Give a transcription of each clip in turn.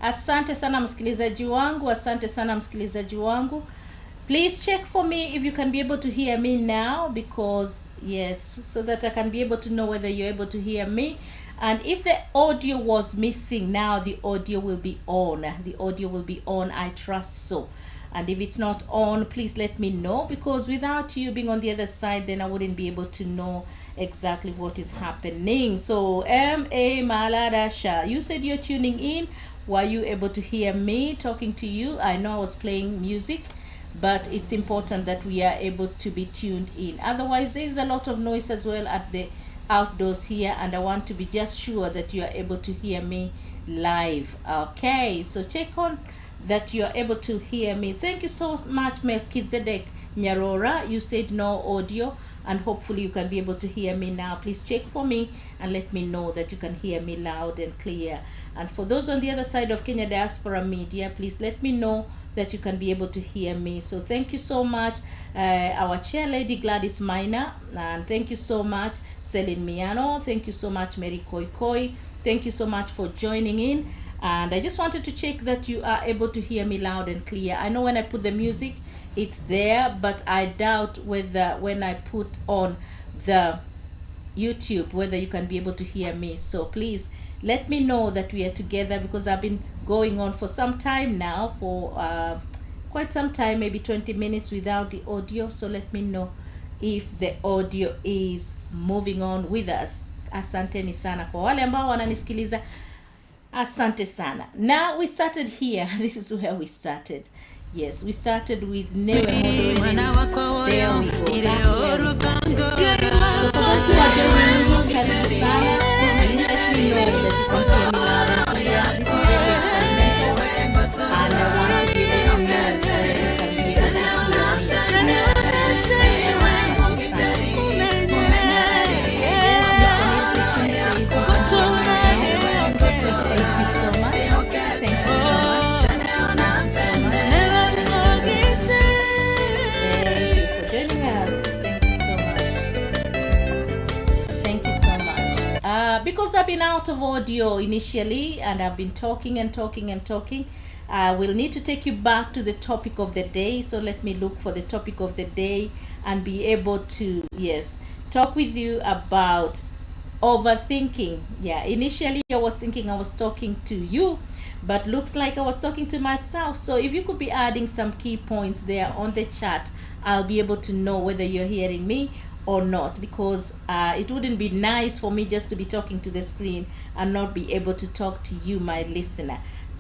Asante sana msikilizaji wangu, asante sana msikilizaji wangu. Please check for me if you can be able to hear me now, because yes, so that I can be able to know whether you're able to hear me. And if the audio was missing, now the audio will be on. The audio will be on, I trust so. And if it's not on, please let me know, because without you being on the other side, then I wouldn't be able to know exactly what is happening. So M.A. Maladasha, you said you're tuning in. Were you able to hear me talking to you? I know I was playing music, but it's important that we are able to be tuned in. Otherwise, there is a lot of noise as well at the outdoors here, and I want to be just sure that you are able to hear me live. Okay, so check on that you are able to hear me. Thank you so much, Melchizedek Nyarora. You said no audio, and hopefully you can be able to hear me now. Please check for me and let me know that you can hear me loud and clear. And for those on the other side of Kenya Diaspora Media, please let me know that you can be able to hear me. So thank you so much, our chair lady Gladys Minor, and thank you so much Celine Miano, thank you so much Mary Koi Koi, thank you so much for joining in. And I just wanted to check that you are able to hear me loud and clear. I know when I put the music, it's there, but I doubt whether when I put on the YouTube, whether you can be able to hear me. So please let me know that we are together, because I've been going on for some time now, for quite some time, maybe 20 minutes without the audio. So let me know if the audio is moving on with us. Asanteni sana kwa wale ambao wananisikiliza. Asante sana. Now we started here. This is where we started. Yes, we started with Newe Modo. There we go. That's where we started. So for those who are joining me, karibu sana. Please let me know that you can hear me loud and clear. This is very experimental, and I want to be able to know that you can be able to hear me. Thank you so much. Thank you so much. Thank you for joining us. Thank you so much. Because I've been out of audio initially, and I've been talking, we'll need to take you back to the topic of the day. So let me look for the topic of the day and be able to, yes, talk with you about overthinking. Yeah, initially I was thinking I was talking to you, but looks like I was talking to myself. So if you could be adding some key points there on the chat, I'll be able to know whether you're hearing me or not, because it wouldn't be nice for me just to be talking to the screen and not be able to talk to you, my listener.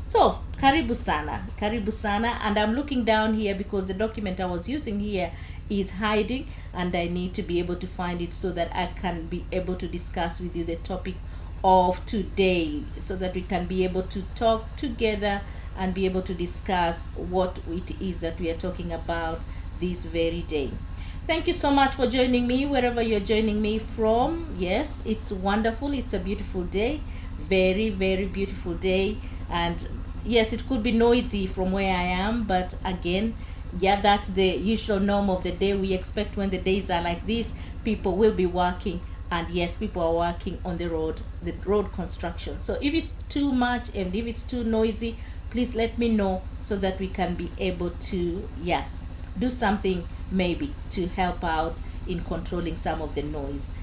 So karibu sana, and I'm looking down here because the document I was using here is hiding, and I need to be able to find it so that I can be able to discuss with you the topic of today, so that we can be able to talk together and be able to discuss what it is that we are talking about this very day. Thank you so much for joining me wherever you're joining me from. Yes, it's wonderful. It's a beautiful day. Very, very beautiful day. And yes, it could be noisy from where I am, but again, yeah, that's the usual norm of the day. We expect when the days are like this, people will be working, and yes, people are working on the road construction. So if it's too much and if it's too noisy, please let me know so that we can be able to, yeah, do something maybe to help out in controlling some of the noise.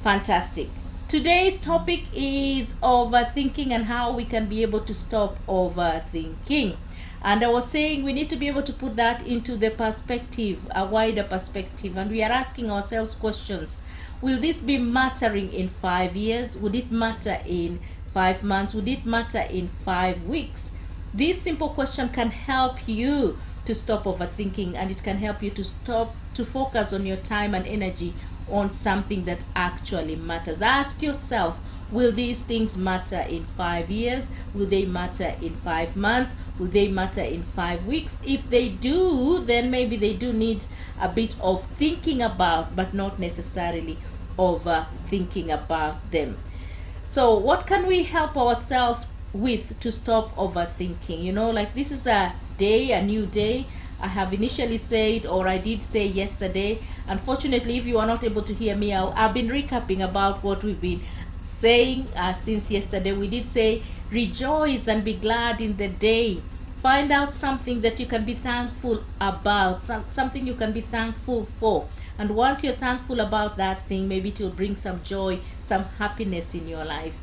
Fantastic. Today's topic is overthinking and how we can be able to stop overthinking. And I was saying we need to be able to put that into the perspective, a wider perspective, and we are asking ourselves questions. Will this be mattering in 5 years? Would it matter in 5 months? Would it matter in 5 weeks? This simple question can help you to stop overthinking, and it can help you to focus on your time and energy on something that actually matters. Ask yourself, will these things matter in 5 years? Will they matter in 5 months? Will they matter in 5 weeks? If they do, then maybe they do need a bit of thinking about, but not necessarily overthinking about them. So what can we help ourselves with to stop overthinking? You know, like this is a day, a new day. I have initially said, or I did say yesterday. Unfortunately, if you are not able to hear me, I've been recapping about what we've been saying since yesterday. We did say, rejoice and be glad in the day. Find out something that you can be thankful about, something you can be thankful for. And once you're thankful about that thing, maybe it will bring some joy, some happiness in your life.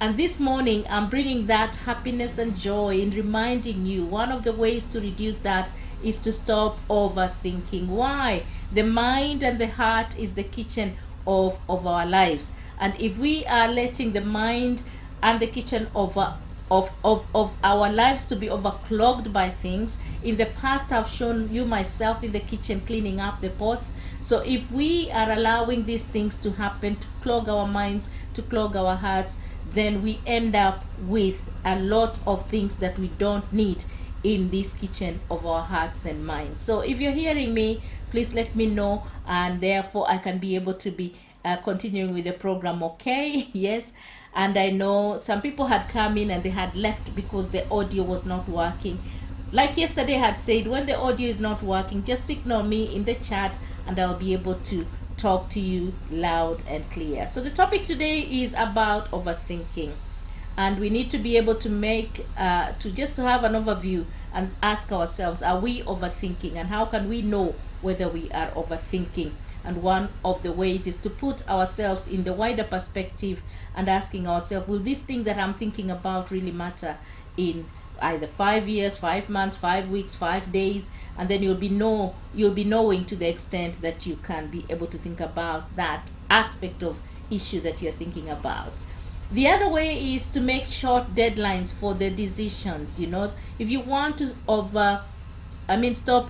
And this morning, I'm bringing that happiness and joy in reminding you one of the ways to reduce that is to stop overthinking. Why? The mind and the heart is the kitchen of our lives. And if we are letting the mind and the kitchen of our lives to be overclogged by things, in the past I've shown you myself in the kitchen cleaning up the pots. So if we are allowing these things to happen, to clog our minds, to clog our hearts, then we end up with a lot of things that we don't need in this kitchen of our hearts and minds. So if you're hearing me, please let me know, and therefore I can be able to be continuing with the program. Okay? Yes. And I know some people had come in and they had left because the audio was not working. Like yesterday I had said, when the audio is not working, just signal me in the chat and I'll be able to talk to you loud and clear. So the topic today is about overthinking, and we need to be able to make to have an overview and ask ourselves, are we overthinking, and how can we know whether we are overthinking? And one of the ways is to put ourselves in the wider perspective and asking ourselves, will this thing that I'm thinking about really matter in either 5 years, 5 months, 5 weeks, 5 days? And then you'll be knowing to the extent that you can be able to think about that aspect of issue that you're thinking about. The other way is to make short deadlines for the decisions. You know, if you want to stop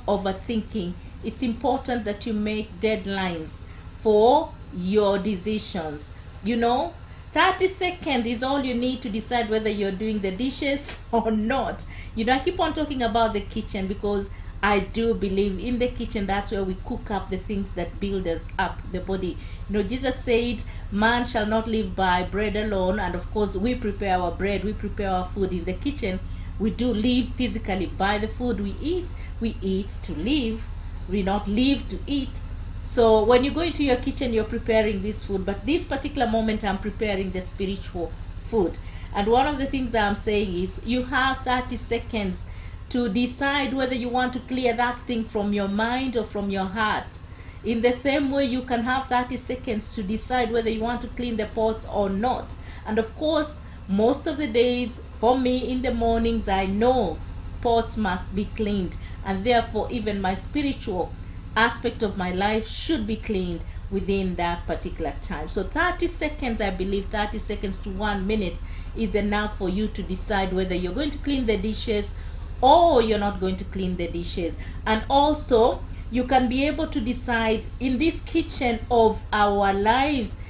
overthinking, it's important that you make deadlines for your decisions. You know, 30 seconds is all you need to decide whether you're doing the dishes or not. You know, I keep on talking about the kitchen because I do believe in the kitchen, that's where we cook up the things that build us up, the body. You know, Jesus said, man shall not live by bread alone. And of course, we prepare our bread, we prepare our food in the kitchen. We do live physically by the food we eat. We eat to live. We not live to eat. So when you go into your kitchen, you're preparing this food. But this particular moment, I'm preparing the spiritual food. And one of the things I'm saying is, you have 30 seconds to decide whether you want to clear that thing from your mind or from your heart. In the same way, you can have 30 seconds to decide whether you want to clean the pots or not. And of course, most of the days, for me in the mornings, I know pots must be cleaned. And therefore, even my spiritual aspect of my life should be cleaned within that particular time. So 30 seconds, I believe 30 seconds to 1 minute is enough for you to decide whether you're going to clean the dishes or you're not going to clean the dishes. And also, you can be able to decide in this kitchen of our lives,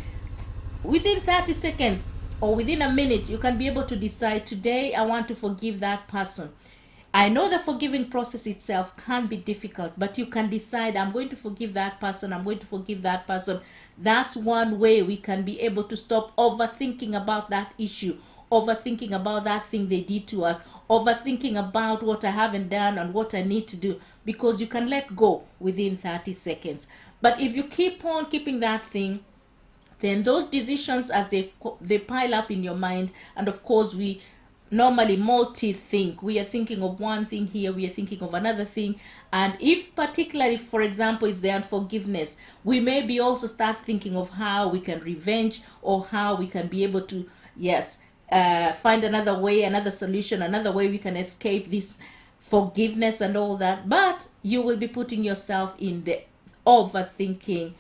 within 30 seconds or within a minute, you can be able to decide, today I want to forgive that person. I know the forgiving process itself can be difficult, but you can decide, I'm going to forgive that person, I'm going to forgive that person. That's one way we can be able to stop overthinking about that issue, overthinking about that thing they did to us, overthinking about what I haven't done and what I need to do, because you can let go within 30 seconds. But if you keep on keeping that thing, then those decisions, as they pile up in your mind, and of course we normally multi-think. We are thinking of one thing here, we are thinking of another thing. And if particularly, for example, is the unforgiveness, we maybe also start thinking of how we can revenge, or how we can be able to, find another way, another solution, another way we can escape this forgiveness and all that. But you will be putting yourself in the overthinking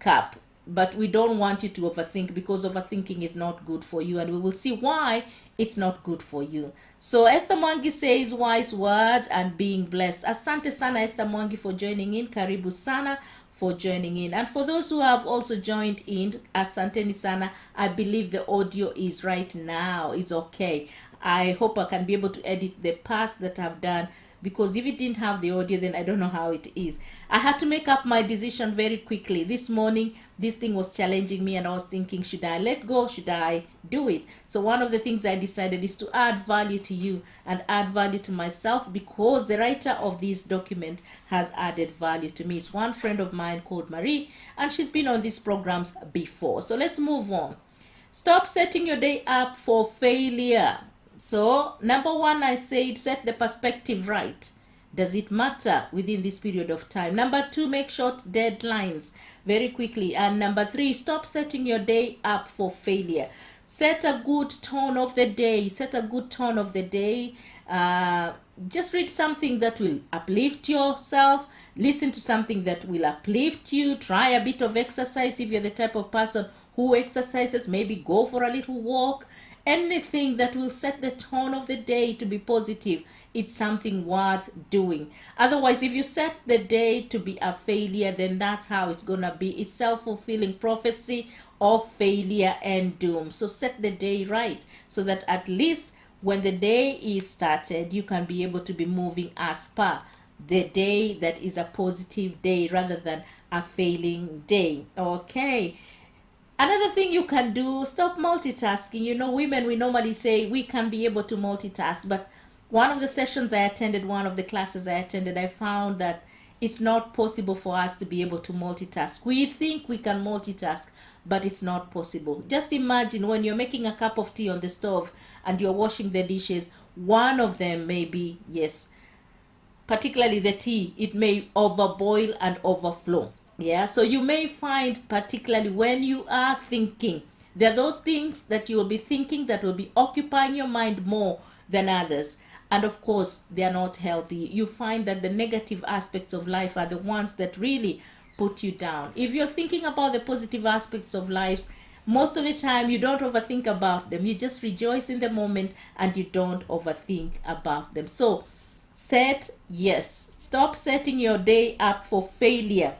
cup. But we don't want you to overthink, because overthinking is not good for you, and we will see why it's not good for you. So Esther Mwangi says, wise word and being blessed. Asante sana Esther Mwangi for joining in. Karibu sana for joining in. And for those who have also joined in, asanteni sana. I believe the audio is right now. It's okay. I hope I can be able to edit the past that I've done because if it didn't have the audio, then I don't know how it is. I had to make up my decision very quickly. This morning, this thing was challenging me and I was thinking, should I let go? Should I do it? So one of the things I decided is to add value to you and add value to myself, because the writer of this document has added value to me. It's one friend of mine called Marie, and she's been on these programs before. So let's move on. Stop setting your day up for failure. So number one, I said set the perspective right. Does it matter within this period of time? Number two, make short deadlines very quickly. And number three, stop setting your day up for failure. Set a good tone of the day. Set a good tone of the day. Just read something that will uplift yourself. Listen to something that will uplift you. Try a bit of exercise if you're the type of person who exercises. Maybe go for a little walk. Anything that will set the tone of the day to be positive, it's something worth doing. Otherwise, if you set the day to be a failure, then that's how it's gonna be. It's self-fulfilling prophecy of failure and doom. So set the day right, so that at least when the day is started, you can be able to be moving as per the day that is a positive day rather than a failing day. Okay. Another thing you can do, stop multitasking. You know, women, we normally say we can be able to multitask, but one of the sessions I attended, one of the classes I attended, I found that it's not possible for us to be able to multitask. We think we can multitask, but it's not possible. Just imagine when you're making a cup of tea on the stove and you're washing the dishes, one of them may be, yes, particularly the tea, it may overboil and overflow. Yeah, so you may find, particularly when you are thinking, there are those things that you will be thinking that will be occupying your mind more than others. And of course, they are not healthy. You find that the negative aspects of life are the ones that really put you down. If you're thinking about the positive aspects of life, most of the time you don't overthink about them. You just rejoice in the moment and you don't overthink about them. So stop setting your day up for failure.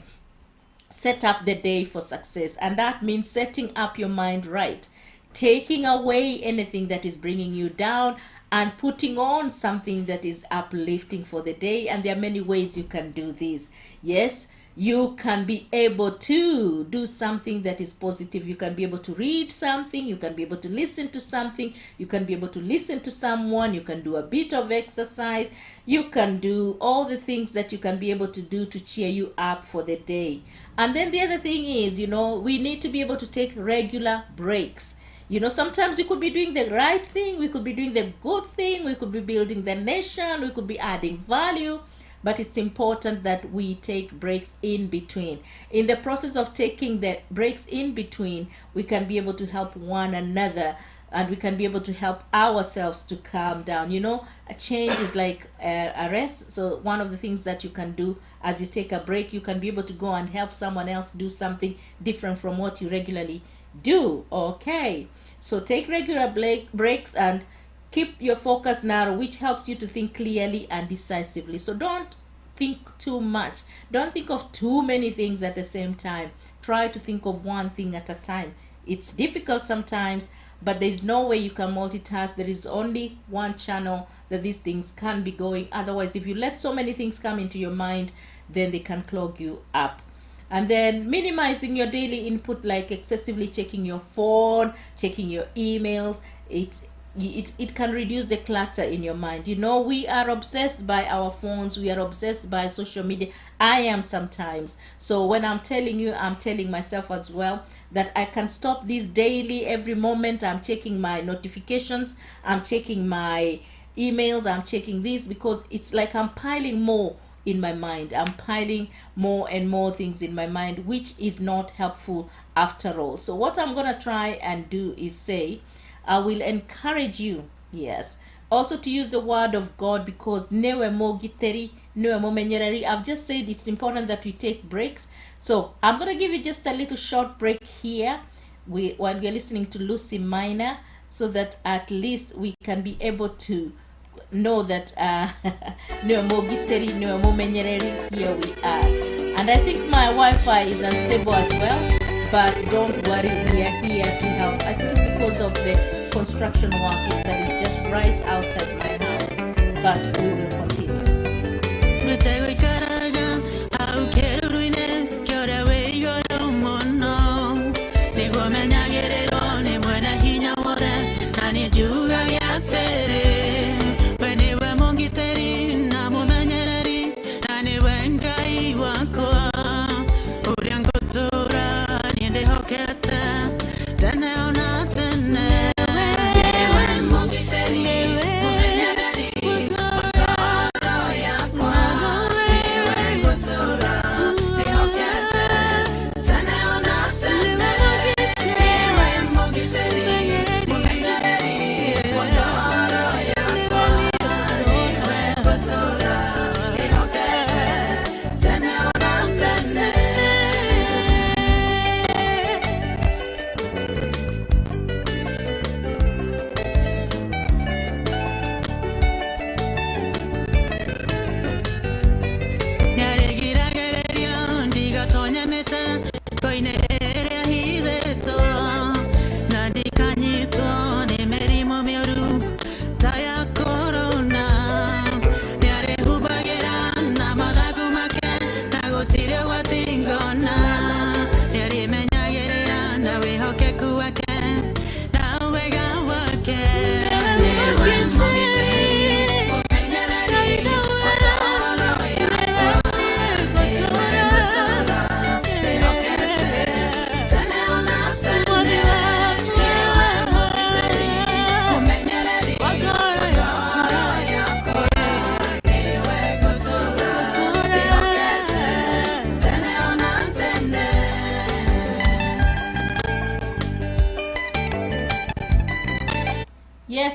Set up the day for success, and that means setting up your mind right, taking away anything that is bringing you down and putting on something that is uplifting for the day. And there are many ways you can do this. Yes, you can be able to do something that is positive. You can be able to read something, you can be able to listen to something, you can be able to listen to someone, you can do a bit of exercise, you can do all the things that you can be able to do to cheer you up for the day. And then the other thing is, you know, we need to be able to take regular breaks. You know, sometimes we could be doing the right thing, we could be doing the good thing, we could be building the nation, we could be adding value, but it's important that we take breaks in between. In the process of taking the breaks in between, we can be able to help one another, and we can be able to help ourselves to calm down. You know, a change is like a rest. So one of the things that you can do as you take a break, you can be able to go and help someone else do something different from what you regularly do. Okay, so take regular breaks and keep your focus narrow, which helps you to think clearly and decisively. So don't think too much. Don't think of too many things at the same time. Try to think of one thing at a time. It's difficult sometimes, but there's no way you can multitask. There is only one channel that these things can be going. Otherwise, if you let so many things come into your mind, then they can clog you up. And then minimizing your daily input, like excessively checking your phone, checking your emails, it can reduce the clutter in your mind. You know, we are obsessed by our phones, we are obsessed by social media. I am sometimes. So when I'm telling you, I'm telling myself as well that I can stop this daily. Every moment I'm checking my notifications, I'm checking my emails, I'm checking this, because it's like I'm piling more in my mind. I'm piling more and more things in my mind, which is not helpful after all. So what I'm gonna try and do is say, I will encourage you, yes, also to use the word of God, because I've just said it's important that we take breaks. So I'm gonna give you just a little short break here while we're listening to Lucy Minor, so that at least we can be able to know that here we are. And I think my Wi-Fi is unstable as well, but don't worry, we are here to help. I think it's because of the construction working that is just right outside my house, but we will continue.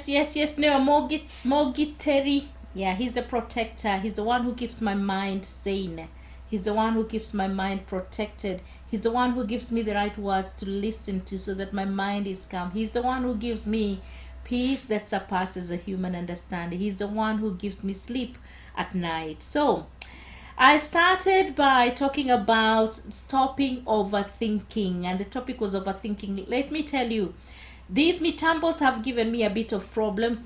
yes. No, Mogiteri. Yeah, he's the protector. He's the one who keeps my mind sane. He's the one who keeps my mind protected. He's the one who gives me the right words to listen to so that my mind is calm. He's the one who gives me peace that surpasses a human understanding. He's the one who gives me sleep at night. So, I started by talking about stopping overthinking, and the topic was overthinking. Let me tell you, these mitambos have given me a bit of problems.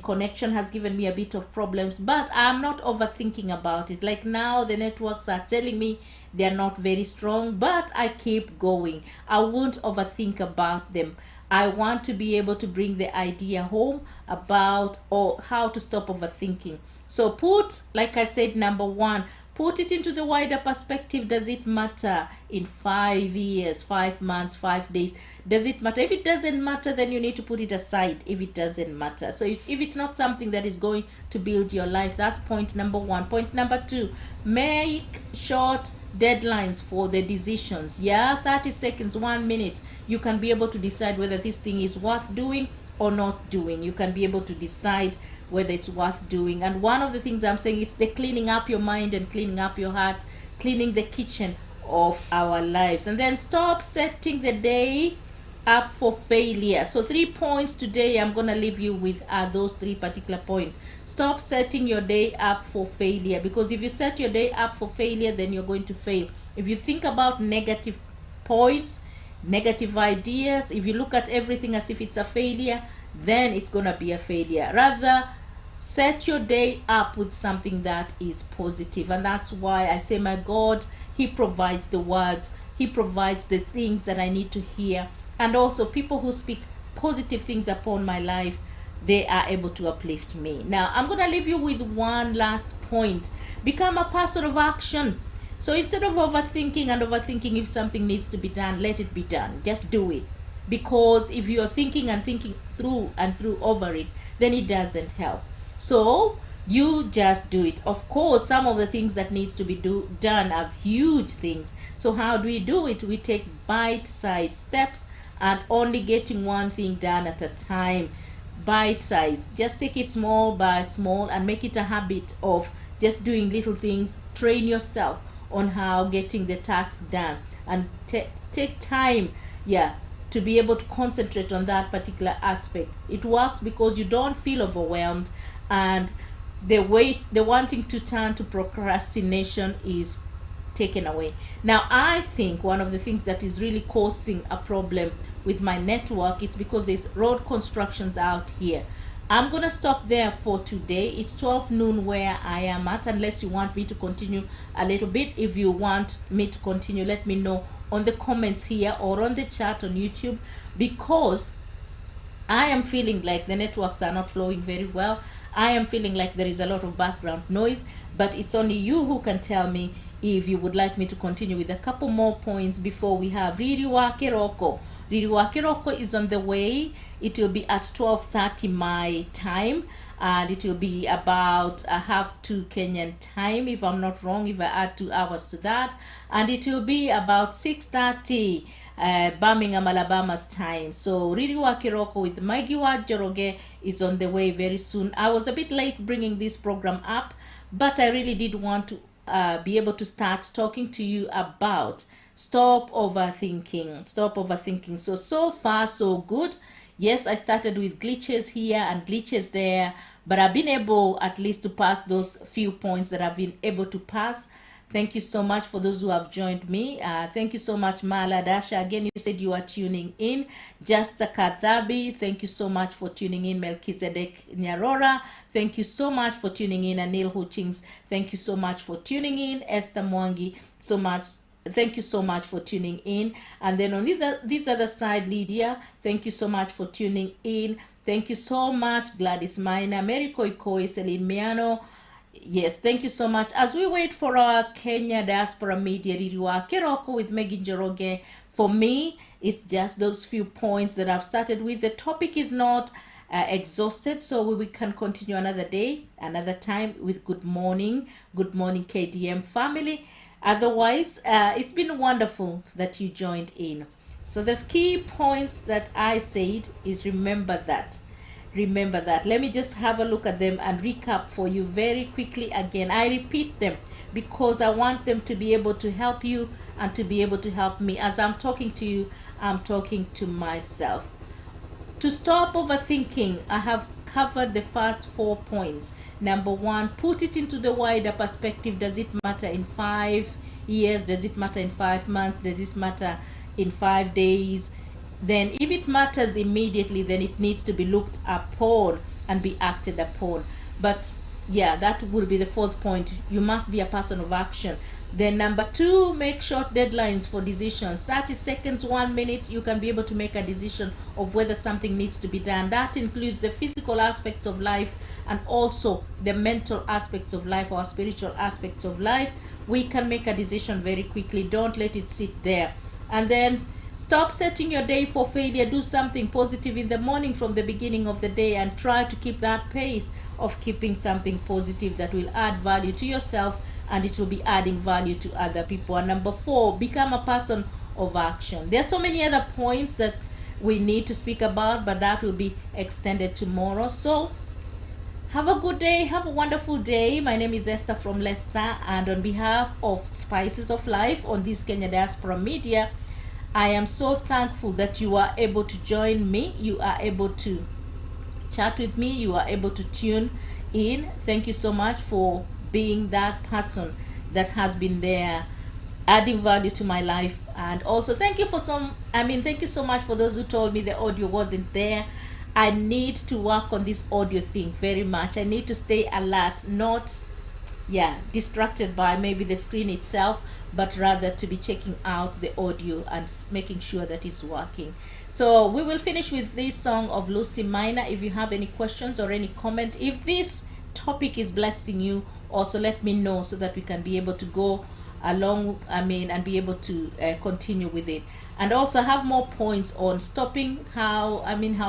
Connection has given me a bit of problems, but I'm not overthinking about it. Like now, the networks are telling me they're not very strong, but I keep going. I won't overthink about them. I want to be able to bring the idea home about how to stop overthinking. So like I said, number one, put it into the wider perspective. Does it matter in 5 years, 5 months, 5 days? Does it matter? If it doesn't matter, then you need to put it aside if it doesn't matter. So if it's not something that is going to build your life, that's point number one. Point number two, make short deadlines for the decisions. 30 seconds, 1 minute. You can be able to decide whether this thing is worth doing or not doing. You can be able to decide whether it's worth doing. And one of the things I'm saying, it's the cleaning up your mind and cleaning up your heart, cleaning the kitchen of our lives. And then stop setting the day up for failure. So 3 points today. I'm gonna leave you with those 3 particular points. Stop setting your day up for failure, because if you set your day up for failure, then you're going to fail. If you think about negative points, negative ideas, if you look at everything as if it's a failure, then it's gonna be a failure. Rather, set your day up with something that is positive. And that's why I say, my God, He provides the words, He provides the things that I need to hear. And also, people who speak positive things upon my life, they are able to uplift me. Now, I'm gonna leave you with one last point. Become a person of action. So instead of overthinking if something needs to be done, let it be done. Just do it. Because if you're thinking through over it, then it doesn't help. So you just do it. Of course, some of the things that need to be done are huge things. So how do we do it? We take bite-sized steps and only getting one thing done at a time. Bite-sized. Just take it small by small and make it a habit of just doing little things. Train yourself on how getting the task done, and take time to be able to concentrate on that particular aspect. It works because you don't feel overwhelmed, and the wanting to turn to procrastination is taken away. Now, I think one of the things that is really causing a problem with my network is because there's road constructions out here. I'm gonna stop there for today. It's 12 noon where I am at, unless you want me to continue a little bit. If you want me to continue, let me know on the comments here or on the chat on YouTube, because I am feeling like the networks are not flowing very well. I am feeling like there is a lot of background noise, but it's only you who can tell me if you would like me to continue with a couple more points before we have Ririwa Kiroko. Ririwa Kiroko is on the way. It will be at 12:30 my time, and it will be about 1:30 Kenyan time, if I'm not wrong, if I add 2 hours to that. And it will be about 6:30 Birmingham, Alabama's time. So Ririwa Kiroko with Magiwa Joroge is on the way very soon. I was a bit late bringing this program up, but I really did want to be able to start talking to you about stop overthinking. So far so good. Yes, I started with glitches here and glitches there, but I've been able at least to pass those few points that I've been able to pass. Thank you so much for those who have joined me. Thank you so much, Mala Dasha. Again, you said you are tuning in. Justa Kathabi, thank you so much for tuning in. Melchizedek Nyarora, thank you so much for tuning in. Anil Hutchings, thank you so much for tuning in. Esther Mwangi, thank you so much for tuning in. And then on this other side, Lydia, thank you so much for tuning in. Thank you so much, Gladys Maina, Mary Koikoi, Celine Miano. Yes, thank you so much. As we wait for our Kenya Diaspora Media Ririwa Kiroko with Megan Joroge, for me, it's just those few points that I've started with. The topic is not exhausted, so we can continue another day, another time with Good Morning KDM family. Otherwise, it's been wonderful that you joined in. So the key points that I said is remember remember that. Let me just have a look at them and recap for you very quickly again. I repeat them because I want them to be able to help you and to be able to help me. As I'm talking to you, I'm talking to myself. To stop overthinking, I have covered the first 4 points. Number 1, put it into the wider perspective. Does it matter in 5 years? Does it matter in 5 months? Does it matter in 5 days? Then if it matters immediately, then it needs to be looked upon and be acted upon. But yeah, that will be the 4th point. You must be a person of action. Then number 2, make short deadlines for decisions. 30 seconds, 1 minute, you can be able to make a decision of whether something needs to be done. That includes the physical aspects of life and also the mental aspects of life or spiritual aspects of life. We can make a decision very quickly. Don't let it sit there. And then stop setting your day for failure. Do something positive in the morning from the beginning of the day and try to keep that pace of keeping something positive that will add value to yourself and it will be adding value to other people. And number 4, become a person of action. There are so many other points that we need to speak about, but that will be extended tomorrow. So have a good day. Have a wonderful day. My name is Esther from Leicester, and on behalf of Spices of Life on this Kenya Diaspora Media, I am so thankful that you are able to join me. You are able to chat with me. You are able to tune in. Thank you so much for being that person that has been there adding value to my life. And also thank you so much for those who told me the audio wasn't there. I need to work on this audio thing very much. I need to stay alert, not distracted by maybe the screen itself, but rather to be checking out the audio and making sure that it's working. So we will finish with this song of Lucy Minor. If you have any questions or any comment, if this topic is blessing you, also let me know so that we can be able to go along and be able to continue with it. And also have more points on stopping how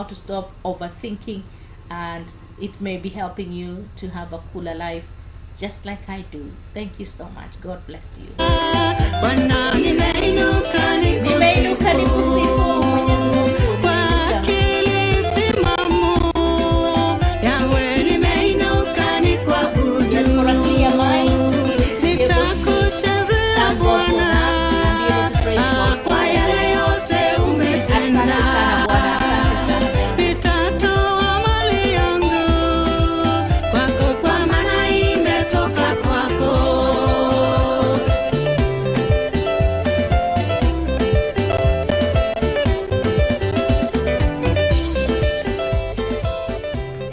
to stop overthinking, and it may be helping you to have a cooler life just like I do. Thank you so much. God bless you. Nimeinuka nikusifu Mwenyezi Mungu. Just for a clear mind, we need to be able to thank God for that and be able to praise God for it.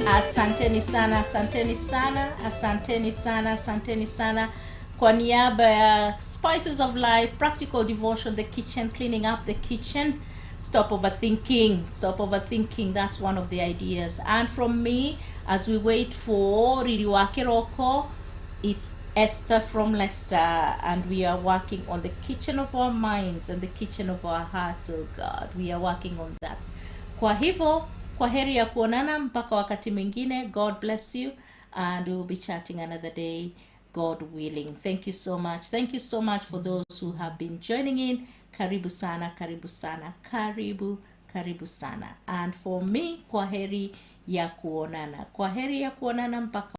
Asante sana Bwana, asante sana asanteni sana kwa niaba ya Spices of Life, Practical Devotion, the kitchen, cleaning up the kitchen. Stop overthinking. That's one of the ideas. And from me, as we wait for Riri wa Kiroko, it's Esther from Leicester, and we are working on the kitchen of our minds and the kitchen of our hearts. Oh God, we are working on that. Kwa hivyo, kwa heri ya kuonana mpaka wakati mwingine. God bless you, and we will be chatting another day, God willing. Thank you so much. Thank you so much for those who have been joining in. Karibu sana. And for me, kwa heri ya kuonana mpaka